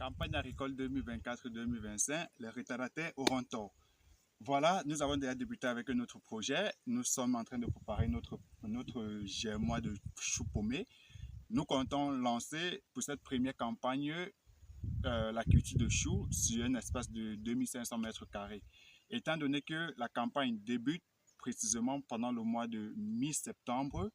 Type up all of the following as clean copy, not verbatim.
campagne agricole 2024-2025, les retardataires auront tort. Voilà, nous avons déjà débuté avec notre projet. Nous sommes en train de préparer notre germois de chou paumé. Nous comptons lancer pour cette première campagne la culture de chou sur un espace de 2500 mètres carrés. Étant donné que la campagne débute précisément pendant le mois de mi-septembre,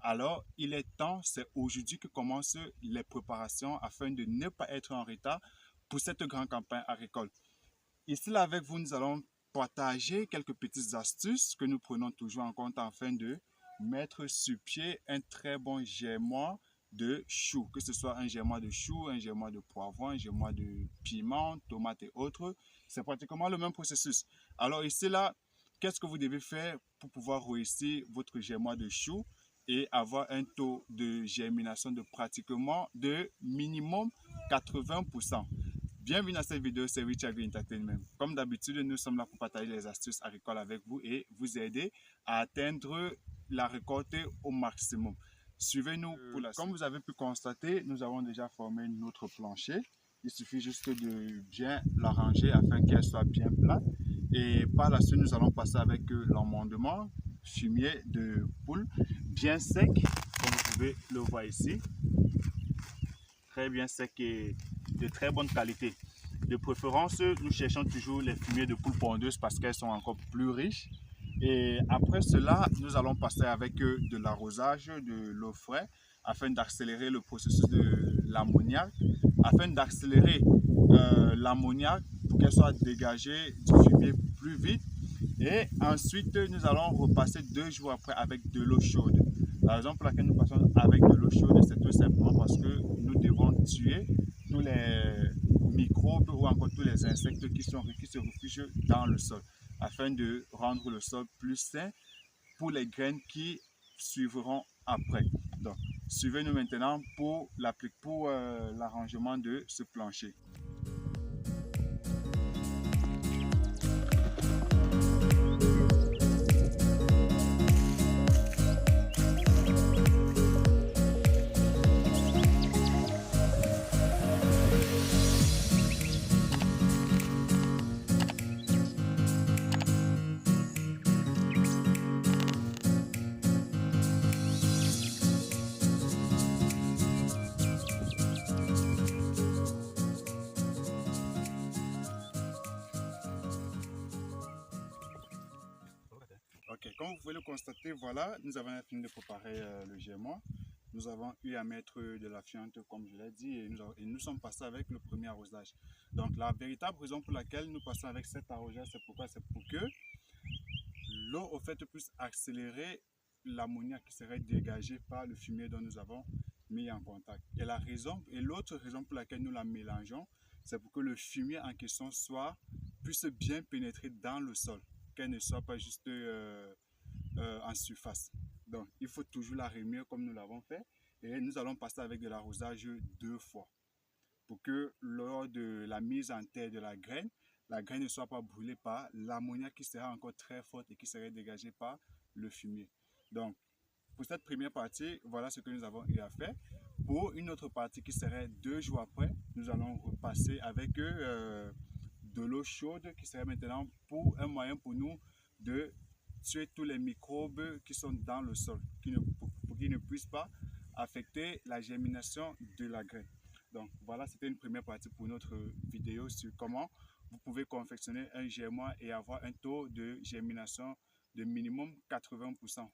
alors il est temps, c'est aujourd'hui que commencent les préparations afin de ne pas être en retard pour cette grande campagne agricole. Ici, là, avec vous, nous allons partager quelques petites astuces que nous prenons toujours en compte afin de mettre sur pied un très bon germois de chou, que ce soit un germois de chou, un germois de poivron, un germois de piment, tomates et autres. C'est pratiquement le même processus. Alors ici, là, qu'est-ce que vous devez faire pour pouvoir réussir votre germois de chou et avoir un taux de germination de pratiquement de minimum 80%. Bienvenue dans cette vidéo, c'est Rich Agri Entertainment. Comme d'habitude, nous sommes là pour partager les astuces agricoles avec vous et vous aider à atteindre la récolte au maximum. Suivez-nous pour la suite. Comme vous avez pu constater, nous avons déjà formé notre plancher. Il suffit juste de bien l'arranger afin qu'elle soit bien plate. Et par la suite, nous allons passer avec l'amendement fumier de poule bien sec, comme vous pouvez le voir ici. Très bien sec et de très bonne qualité. De préférence, nous cherchons toujours les fumiers de poule pondeuses parce qu'elles sont encore plus riches. Et après cela, nous allons passer avec de l'arrosage de l'eau fraîche afin d'accélérer le processus de l'ammoniac, afin d'accélérer l'ammoniac pour qu'elle soit dégagée du fumier plus vite. Et ensuite, nous allons repasser 2 jours après avec de l'eau chaude. La raison pour laquelle nous passons avec de l'eau chaude, c'est tout simplement parce que nous devons tuer tous les microbes ou encore tous les insectes qui se réfugient dans le sol, afin de rendre le sol plus sain pour les graines qui suivront après. Donc, suivez-nous maintenant pour l'arrangement de ce plancher. Ok, comme vous pouvez le constater, voilà, nous avons fini de préparer le germois. Nous avons eu à mettre de la fiente, comme je l'ai dit, et nous sommes passés avec le premier arrosage. Donc la véritable raison pour laquelle nous passons avec cet arrosage, c'est pourquoi? C'est pour que l'eau au fait puisse accélérer l'ammoniac qui serait dégagé par le fumier dont nous avons mis en contact. Et l'autre raison pour laquelle nous la mélangeons, c'est pour que le fumier en question puisse bien pénétrer dans le sol, qu'elle ne soit pas juste en surface. Donc il faut toujours la remuer comme nous l'avons fait, et nous allons passer avec de l'arrosage 2 fois pour que lors de la mise en terre de la graine ne soit pas brûlée par l'ammoniac qui sera encore très forte et qui serait dégagée par le fumier. Donc pour cette première partie, voilà ce que nous avons eu à faire. Pour une autre partie qui serait 2 jours après, nous allons repasser avec de l'eau chaude qui serait maintenant pour un moyen pour nous de tuer tous les microbes qui sont dans le sol, pour qu'ils ne puissent pas affecter la germination de la graine. Donc voilà, c'était une première partie pour notre vidéo sur comment vous pouvez confectionner un germois et avoir un taux de germination de minimum 80%.